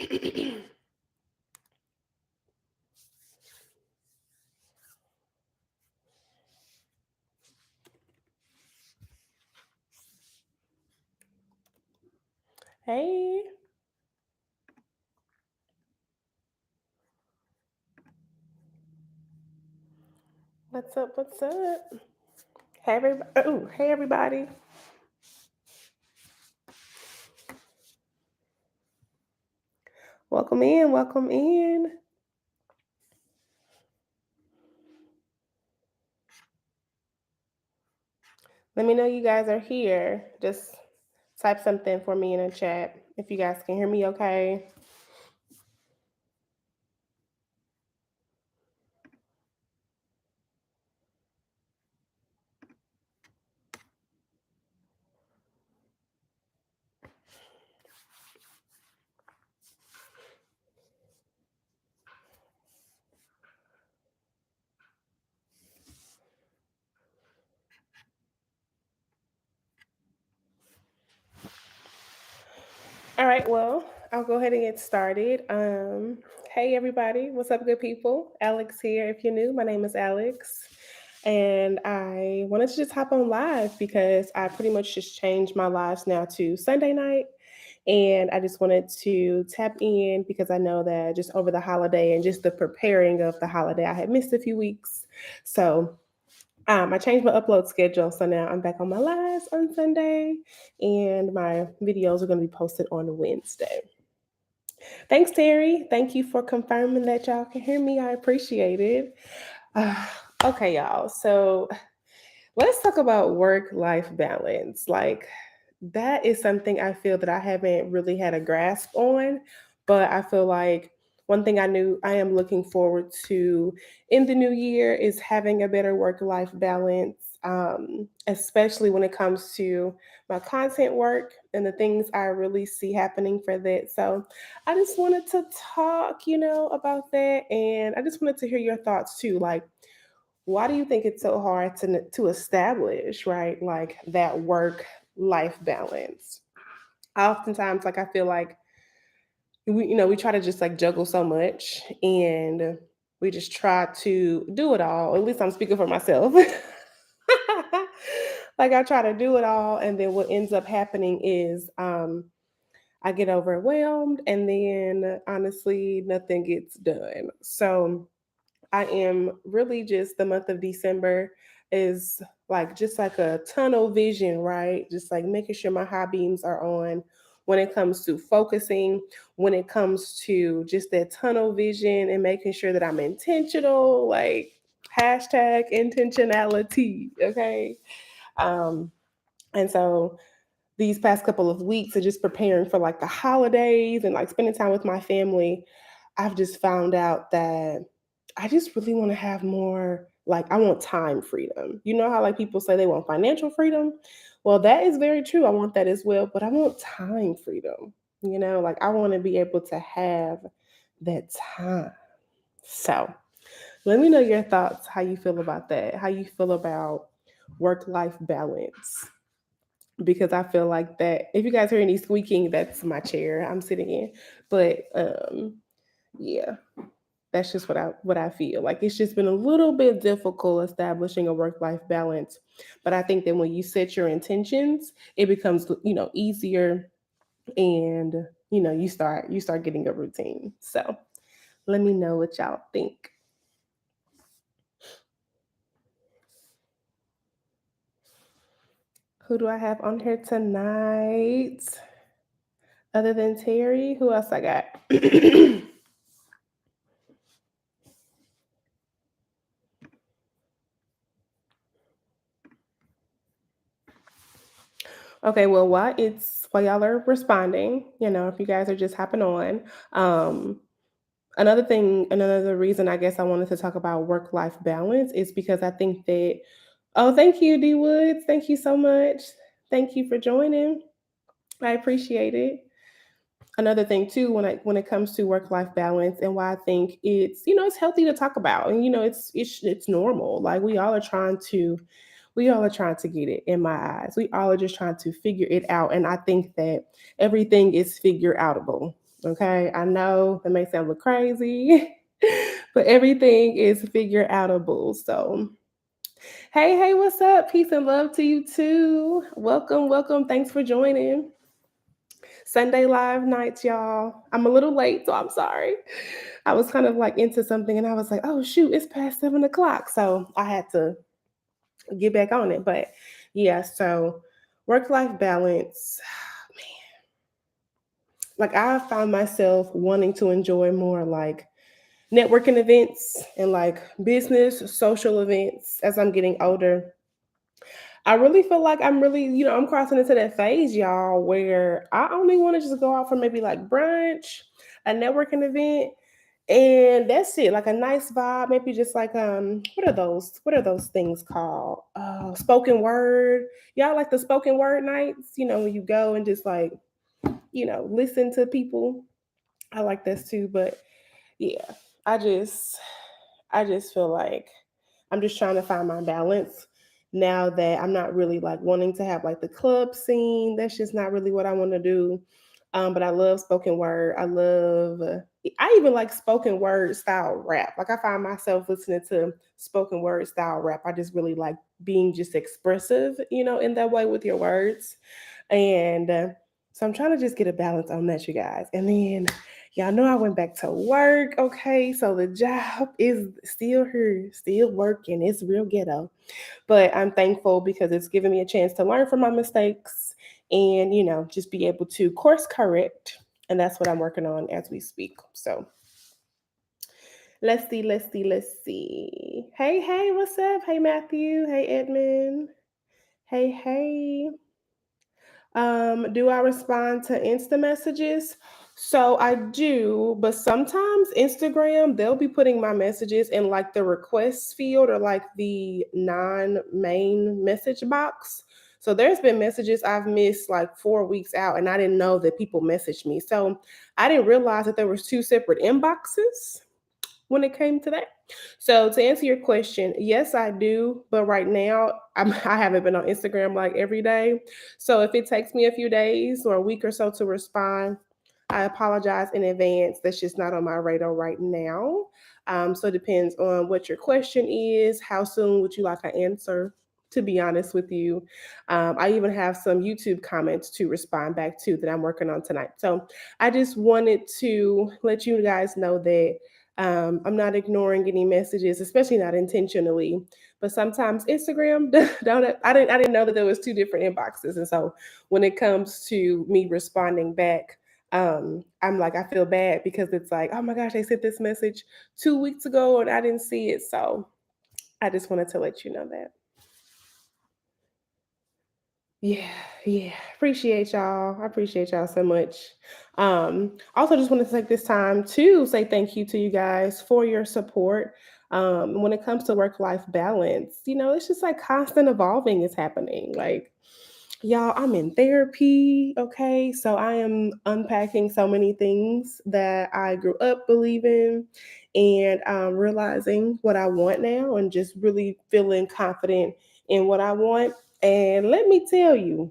Hey, what's up? What's up? Hey, everybody. Oh, hey, everybody. Welcome in. Welcome in. Let me know you guys are here. Just type something for me in a chat if you guys can hear me okay. All right, well, I'll go ahead and get started. Hey, everybody. What's up, good people? Alex here. If you're new, my name is Alex. And I wanted to just hop on live because I pretty much just changed my lives now to Sunday night. And I just wanted to tap in because I know that just over the holiday and just the preparing of the holiday, I had missed a few weeks. So I changed my upload schedule. So now I'm back on my lives on Sunday, and my videos are going to be posted on Wednesday. Thanks, Terry. Thank you for confirming that y'all can hear me. I appreciate it. Uh, okay, y'all. So let's talk about work life balance. Like, that is something I feel that I haven't really had a grasp on, but I feel like one thing I knew I am looking forward to in the new year is having a better work life balance, especially when it comes to my content work and the things I really see happening for that. So I just wanted to talk, about that. And I just wanted to hear your thoughts too. Like, why do you think it's so hard to establish, right? Like that work life balance. Oftentimes, like I feel like we try to just like juggle so much, and we just try to do it all. At least I'm speaking for myself. Like I try to do it all, and then what ends up happening is I get overwhelmed, and then honestly, nothing gets done. So I am really just the month of December is like just like a tunnel vision, right? Just like making sure my high beams are on when it comes to focusing, when it comes to just that tunnel vision and making sure that I'm intentional, like hashtag intentionality. Okay. Um, and so these past couple of weeks of just preparing for like the holidays and like spending time with my family, I've just found out that I just really want to have more, like, I want time freedom. You know how like people say they want financial freedom? Well, that is very true. I want that as well, but I want time freedom. Like I want to be able to have that time. So let me know your thoughts, how you feel about that, how you feel about work life balance, because I feel like that if you guys hear any squeaking, that's my chair I'm sitting in. But yeah, that's just what I feel. Like it's just been a little bit difficult establishing a work-life balance. But I think that when you set your intentions, it becomes, easier, and you start getting a routine. So let me know what y'all think. Who do I have on here tonight? Other than Terry, who else I got? Okay, well, while y'all are responding, if you guys are just hopping on, another reason I guess I wanted to talk about work life balance is because I think that. Oh, thank you, D Woods. Thank you so much. Thank you for joining. I appreciate it. Another thing too, when it comes to work life balance, and why I think it's healthy to talk about, and it's normal. Like we all are trying to get it, in my eyes. We all are just trying to figure it out. And I think that everything is figure outable. Okay, I know that may sound crazy, but everything is figure outable. So, hey, hey, what's up? Peace and love to you too. Welcome, welcome. Thanks for joining. Sunday live nights, y'all. I'm a little late, so I'm sorry. I was kind of like into something and I was like, oh, shoot, it's past 7 o'clock. So I had to get back on it. But yeah, so work life balance. Like I found myself wanting to enjoy more like networking events and like business, social events as I'm getting older. I really feel like I'm really, I'm crossing into that phase, y'all, where I only want to just go out for maybe like brunch, a networking event, and that's it. Like a nice vibe, maybe just like what are those things called? Spoken word. Y'all like the spoken word nights, when you go and just like, listen to people. I like this too, but yeah, I just I just feel like I'm just trying to find my balance now that I'm not really like wanting to have like the club scene. That's just not really what I want to do. But I love spoken word. I even like spoken word style rap. Like I find myself listening to spoken word style rap. I just really like being just expressive, in that way with your words. And so I'm trying to just get a balance on that, you guys. And then y'all know I went back to work. Okay. So the job is still here, still working. It's real ghetto. But I'm thankful because it's given me a chance to learn from my mistakes and, just be able to course correct. And that's what I'm working on as we speak. So let's see. Hey, hey, what's up? Hey, Matthew. Hey, Edmund. Hey, hey. Do I respond to Insta messages? So I do, but sometimes Instagram, they'll be putting my messages in like the requests field or like the non-main message box. So there's been messages I've missed like 4 weeks out and I didn't know that people messaged me. So I didn't realize that there was two separate inboxes when it came to that. So to answer your question, yes, I do, but right now I haven't been on Instagram like every day. So if it takes me a few days or a week or so to respond, I apologize in advance. That's just not on my radar right now. So it depends on what your question is. How soon would you like an answer? To be honest with you, I even have some YouTube comments to respond back to that I'm working on tonight. So I just wanted to let you guys know that I'm not ignoring any messages, especially not intentionally. But sometimes Instagram don't. I didn't know that there was two different inboxes, and so when it comes to me responding back, I'm like I feel bad because it's like, oh my gosh, they sent this message 2 weeks ago and I didn't see it. So I just wanted to let you know that. Yeah, yeah. Appreciate y'all. I appreciate y'all so much. Also just want to take this time to say thank you to you guys for your support. When it comes to work-life balance, it's just like constant evolving is happening. Like, y'all, I'm in therapy, okay? So I am unpacking so many things that I grew up believing and realizing what I want now and just really feeling confident in what I want. And let me tell you,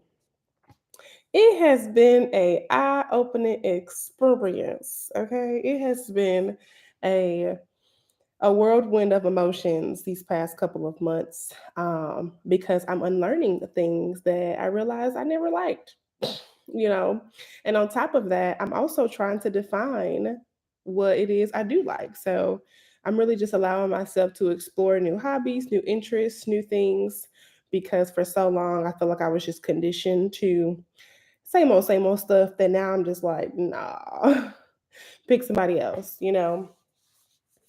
it has been a eye-opening experience, okay? It has been a a whirlwind of emotions these past couple of months because I'm unlearning the things that I realized I never liked, you know. And on top of that, I'm also trying to define what it is I do like. So I'm really just allowing myself to explore new hobbies, new interests, new things because for so long I feel like I was just conditioned to same old stuff that now I'm just like, nah, pick somebody else.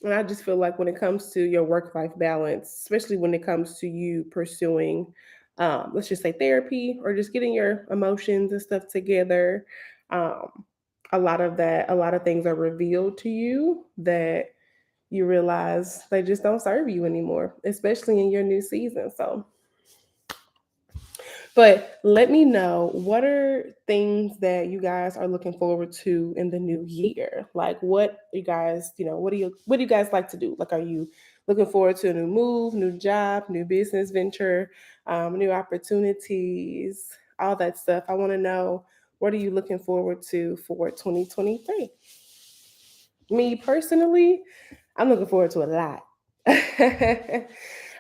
And I just feel like when it comes to your work life balance, especially when it comes to you pursuing, let's just say therapy or just getting your emotions and stuff together, um, a lot of things are revealed to you that you realize they just don't serve you anymore, especially in your new season. So but let me know what are things that you guys are looking forward to in the new year. Like what you guys, what do you guys like to do? Like are you looking forward to a new move, new job, new business venture, new opportunities, all that stuff? I want to know What are you looking forward to for 2023? Me personally, I'm looking forward to a lot.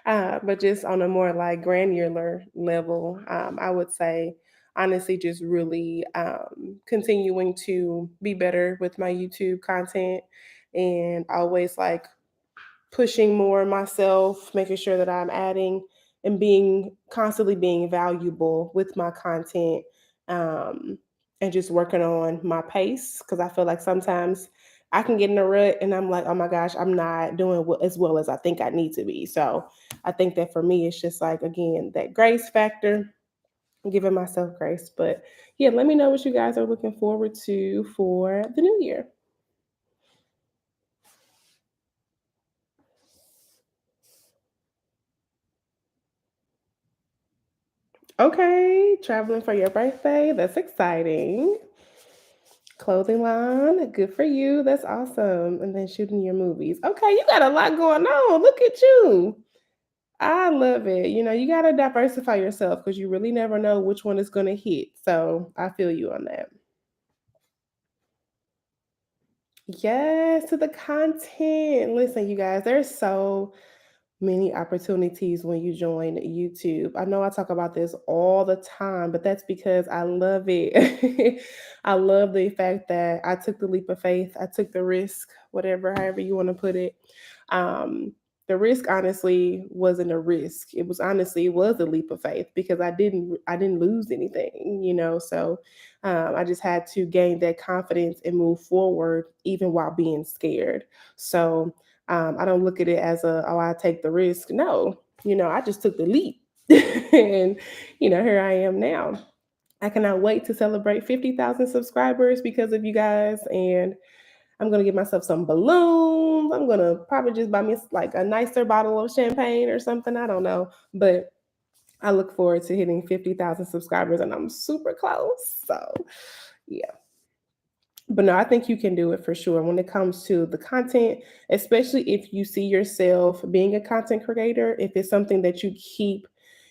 But just on a more like granular level, I would say honestly, just really continuing to be better with my YouTube content and always like pushing more myself, making sure that I'm adding and being constantly being valuable with my content, um, and just working on my pace because I feel like sometimes I can get in a rut and I'm like, oh my gosh, I'm not doing as well as I think I need to be. So I think that for me, it's just like, again, that grace factor, giving myself grace. But yeah, let me know what you guys are looking forward to for the new year. Okay, traveling for your birthday. That's exciting. Clothing line, good for you. That's awesome. And then shooting your movies. Okay, you got a lot going on. Look at you. I love it. You got to diversify yourself because you really never know which one is going to hit. So I feel you on that. Yes, to the content. Listen, you guys, there's so many opportunities when you join YouTube. I know I talk about this all the time, but that's because I love it. I love the fact that I took the leap of faith, I took the risk, whatever, however you want to put it. Um, the risk honestly wasn't a risk. It was a leap of faith because I didn't lose anything. So I just had to gain that confidence and move forward even while being scared. So I don't look at it as I take the risk. No, I just took the leap. And, here I am now. I cannot wait to celebrate 50,000 subscribers because of you guys. And I'm going to give myself some balloons. I'm going to probably just buy me like a nicer bottle of champagne or something. I don't know. But I look forward to hitting 50,000 subscribers and I'm super close. So, yeah. But no, I think you can do it for sure when it comes to the content, especially if you see yourself being a content creator. If it's something that you keep,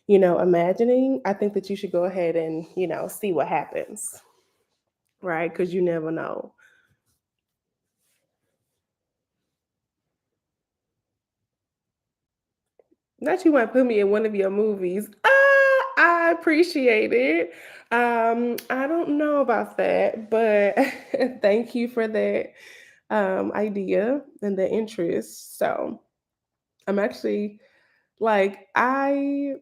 imagining, I think that you should go ahead and, see what happens, right? Because you never know. Not you might put me in one of your movies. I appreciate it. I don't know about that, but thank you for that idea and the interest. So I'm actually like I'm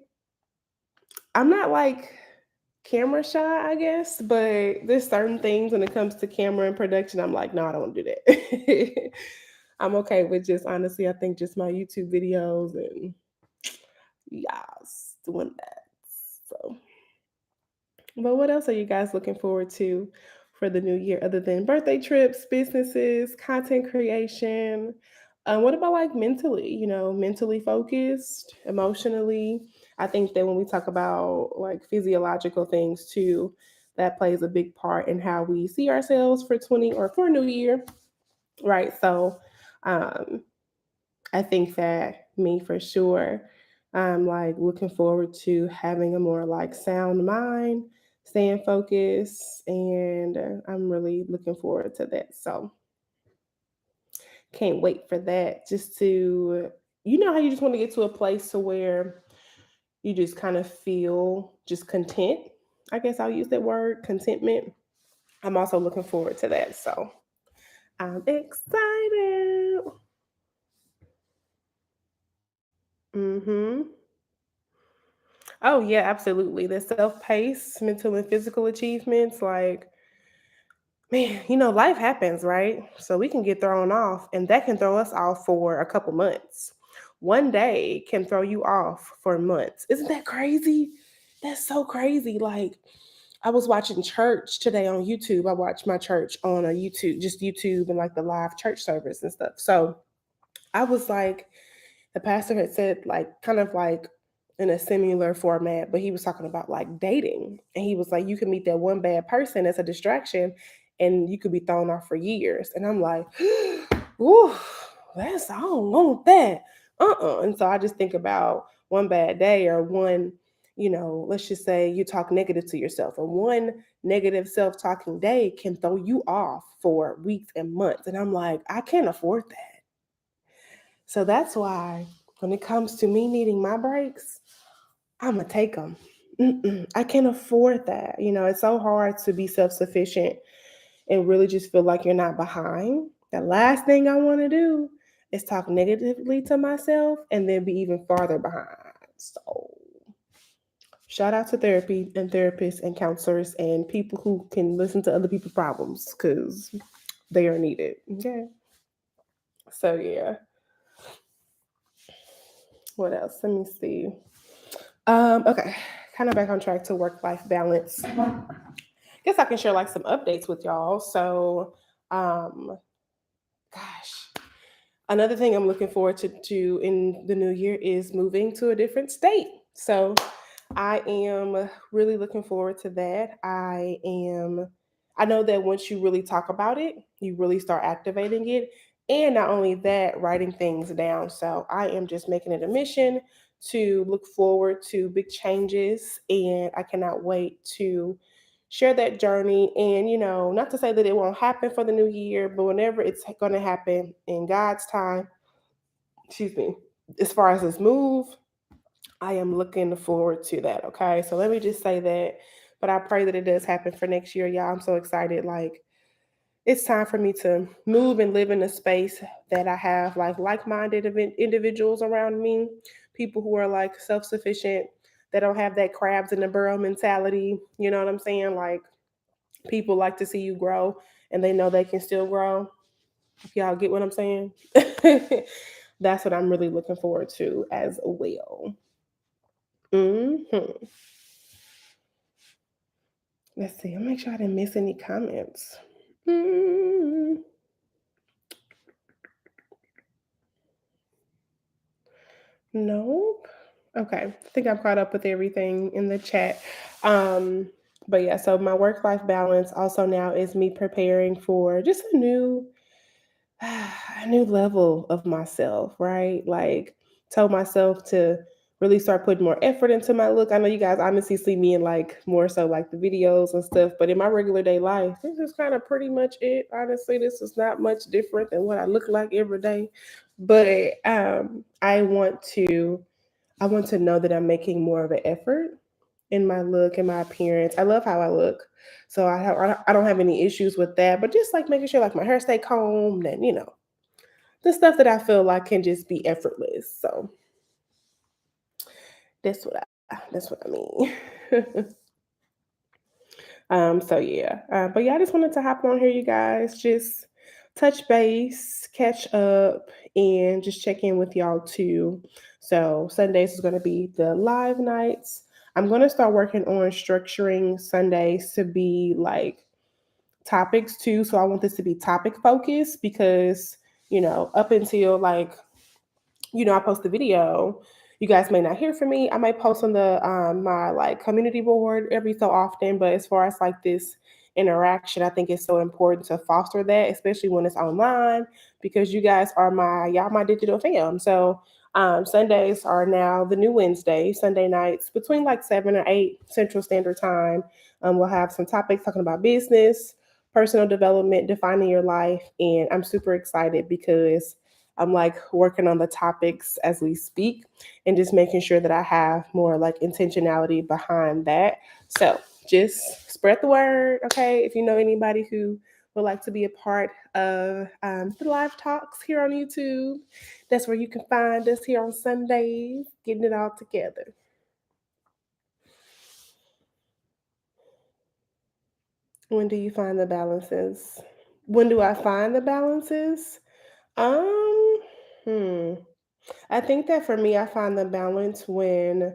not like camera shy, I guess, but there's certain things when it comes to camera and production, I'm like, no, I don't want to do that. I'm okay with just honestly, I think just my YouTube videos and yes, doing that. So, but what else are you guys looking forward to for the new year other than birthday trips, businesses, content creation? What about like mentally, mentally focused, emotionally? I think that when we talk about like physiological things too, that plays a big part in how we see ourselves for 20 or for New Year, right? So, um, I think that me for sure, I'm like looking forward to having a more like sound mind, staying focused, and I'm really looking forward to that. So can't wait for that. Just to, how you just want to get to a place to where you just kind of feel just content. I guess I'll use that word, contentment. I'm also looking forward to that. So I'm excited. Hmm. Oh yeah, absolutely. The self-paced mental and physical achievements, like, man, life happens, right? So we can get thrown off, and that can throw us off for a couple months. One day can throw you off for months. Isn't that crazy? That's so crazy. Like, I was watching church today on YouTube. I watched my church on a YouTube, just YouTube and like the live church service and stuff. So I was like, the pastor had said like kind of like in a similar format, but he was talking about like dating. And he was like, you can meet that one bad person as a distraction and you could be thrown off for years. And I'm like, ooh, I don't want that. And so I just think about one bad day or one, let's just say you talk negative to yourself, and one negative self-talking day can throw you off for weeks and months. And I'm like, I can't afford that. So that's why when it comes to me needing my breaks, I'm gonna take them. I can't afford that. It's so hard to be self-sufficient and really just feel like you're not behind. The last thing I want to do is talk negatively to myself and then be even farther behind. So, shout out to therapy and therapists and counselors and people who can listen to other people's problems because they are needed. Okay. So, yeah. What else? Let me see. Okay. Kind of back on track to work life balance. Guess I can share like some updates with y'all. So, um, gosh, another thing I'm looking forward to in the new year is moving to a different state. So I am really looking forward to that. I know that once you really talk about it, you really start activating it. And not only that, writing things down. So I am just making it a mission to look forward to big changes. And I cannot wait to share that journey. And, not to say that it won't happen for the new year, but whenever it's going to happen in God's time, excuse me, as far as this move, I am looking forward to that. Okay. So let me just say that. But I pray that it does happen for next year. Y'all, I'm so excited. Like, it's time for me to move and live in a space that I have like-minded individuals around me, people who are like self-sufficient, that don't have that crabs in the barrel mentality. You know what I'm saying? Like, people like to see you grow and they know they can still grow. If y'all get what I'm saying. That's what I'm really looking forward to as well. hmm Let's see. I'll make sure I didn't miss any comments. Mm, nope. Okay. I think I'm caught up with everything in the chat. Um, but yeah, so my work life balance also now is me preparing for just a new level of myself, right? Like, told myself to really start putting more effort into my look. I know you guys honestly see me in like more so like the videos and stuff, but in my regular day life, this is kind of pretty much it. Honestly, this is not much different than what I look like every day. But I want to know that I'm making more of an effort in my look and my appearance. I love how I look. So I don't have any issues with that, but just like making sure like my hair stay combed and the stuff that I feel like can just be effortless. So that's what I mean. So yeah. But yeah, I just wanted to hop on here, you guys, just touch base, catch up, and just check in with y'all too. So Sundays is gonna be the live nights. I'm gonna start working on structuring Sundays to be like topics too. So I want this to be topic focused because, up until like I post the video, you guys may not hear from me. I might post on the my like community board every so often, but as far as like this interaction, I think it's so important to foster that, especially when it's online, because you guys are my digital fam. So Sundays are now the new Wednesday. Sunday nights between like 7 or 8 Central Standard Time. We'll have some topics talking about business, personal development, defining your life, and I'm super excited because I'm like working on the topics as we speak and just making sure that I have more like intentionality behind that. So just spread the word, okay? If you know anybody who would like to be a part of the live talks here on YouTube, that's where you can find us here on Sundays, getting it all together. When do you find the balances? When do I find the balances? Um, hmm. I think that for me, I find the balance when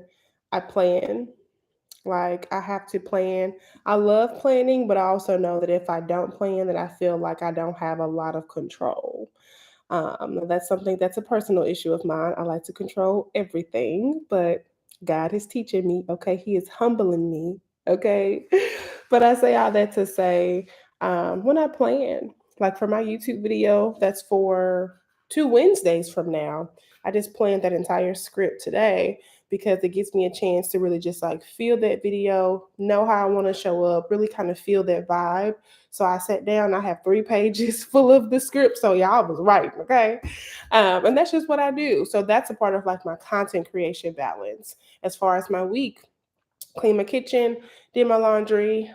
I plan. Like, I have to plan. I love planning, but I also know that if I don't plan, that I feel like I don't have a lot of control. That's something that's a personal issue of mine. I like to control everything, but God is teaching me. Okay, He is humbling me. Okay, but I say all that to say, when I plan, like for my YouTube video, that's for 2 Wednesdays from now. I just planned that entire script today because it gives me a chance to really just like feel that video, know how I want to show up, really kind of feel that vibe. So I sat down, I have 3 pages full of the script. So y'all was right, okay? And that's just what I do. So that's a part of like my content creation balance. As far as my week, clean my kitchen, did my laundry.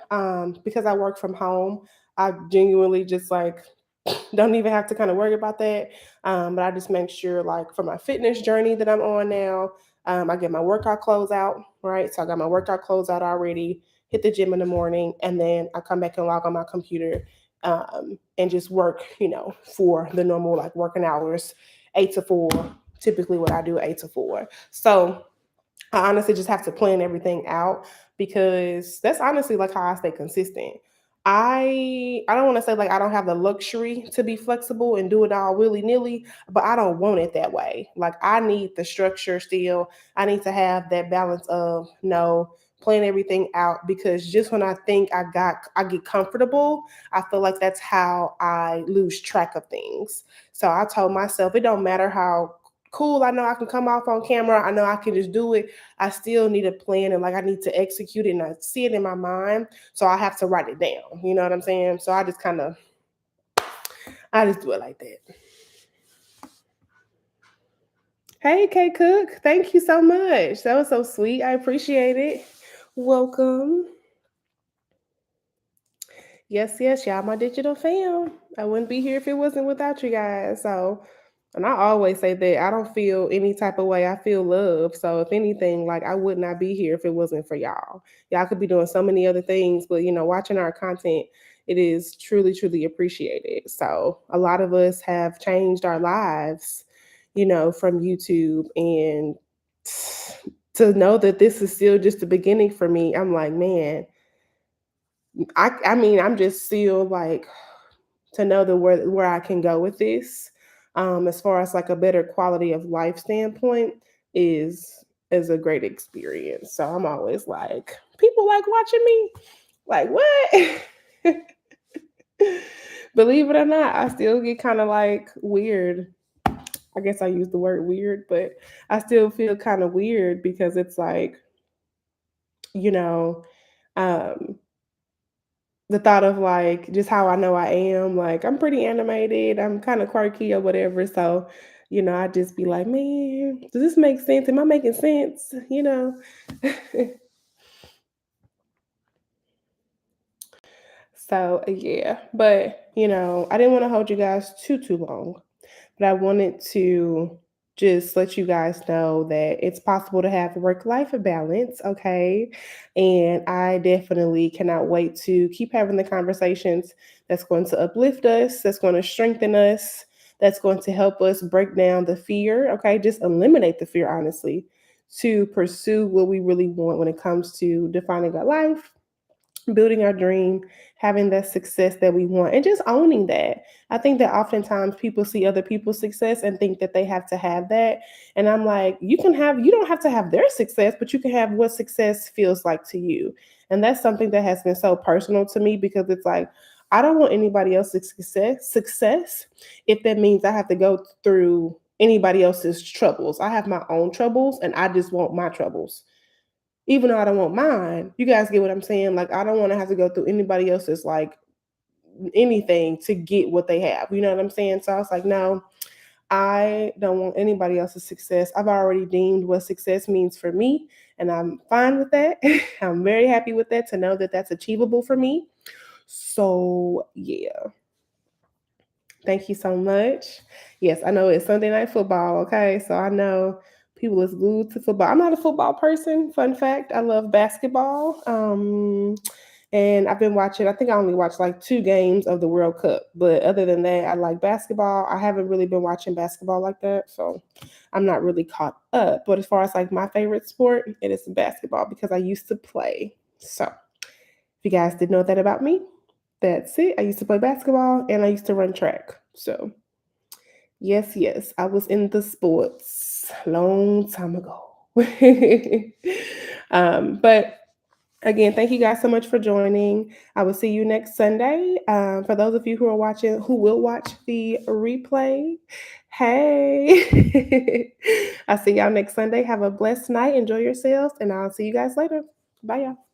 Because I work from home, I genuinely just like don't even have to kind of worry about that. But I just make sure, like, for my fitness journey that I'm on now, I get my workout clothes out, right? So I got my workout clothes out already, hit the gym in the morning, and then I come back and log on my computer and just work, for the normal, like, working hours, 8 to 4, typically what I do, 8 to 4. So I honestly just have to plan everything out because that's honestly like how I stay consistent. I don't want to say like I don't have the luxury to be flexible and do it all willy nilly, but I don't want it that way. Like I need the structure still. I need to have that balance of no plan everything out because just when I think I get comfortable, I feel like that's how I lose track of things. So I told myself it don't matter how cool I know I can come off on camera. I know I can just do it. I still need a plan and like I need to execute it and I see it in my mind. So I have to write it down. You know what I'm saying? So I just do it like that. Hey K Cook, thank you so much. That was so sweet. I appreciate it. Welcome. Yes, yes, y'all, my digital fam. I wouldn't be here if it wasn't without you guys. So, and I always say that I don't feel any type of way. I feel love. So, if anything, like I would not be here if it wasn't for y'all. Y'all could be doing so many other things, but watching our content, it is truly, truly appreciated. So, a lot of us have changed our lives, from YouTube. And to know that this is still just the beginning for me, I'm like, man, I mean, I'm just still like to know the where I can go with this, as far as like a better quality of life standpoint, is a great experience. So I'm always like, people like watching me, like what? Believe it or not, I still get kind of like weird. I guess I use the word weird, but I still feel kind of weird because it's like, you know, um, the thought of like just how I know I am, like I'm pretty animated, I'm kind of quirky or whatever. So, I just be like, man, does this make sense? Am I making sense? So yeah, but I didn't want to hold you guys too long. But I wanted to just let you guys know that it's possible to have work life balance, okay? And I definitely cannot wait to keep having the conversations that's going to uplift us, that's going to strengthen us, that's going to help us break down the fear, okay? Just eliminate the fear, honestly, to pursue what we really want when it comes to defining our life, building our dream, having that success that we want, and just owning that. I think that oftentimes people see other people's success and think that they have to have that. And I'm like, you don't have to have their success, but you can have what success feels like to you. And that's something that has been so personal to me because it's like, I don't want anybody else's success if that means I have to go through anybody else's troubles. I have my own troubles and I just want my troubles even though I don't want mine. You guys get what I'm saying? Like, I don't want to have to go through anybody else's like anything to get what they have. You know what I'm saying? So I was like, no, I don't want anybody else's success. I've already deemed what success means for me, and I'm fine with that. I'm very happy with that to know that that's achievable for me. So, yeah. Thank you so much. Yes, I know it's Sunday night football, okay? So I know people is glued to football. I'm not a football person. Fun fact, I love basketball. And I've been watching, I think I only watched like 2 games of the World Cup. But other than that, I like basketball. I haven't really been watching basketball like that. So I'm not really caught up. But as far as like my favorite sport, it is basketball because I used to play. So if you guys didn't know that about me, that's it. I used to play basketball and I used to run track. So, yes, yes, I was in the sports long time ago. But Again, thank you guys so much for joining. I will see you next Sunday. For those of you who are watching, who will watch the replay, hey, I'll see y'all next Sunday. Have a blessed night. Enjoy yourselves, and I'll see you guys later. Bye, y'all.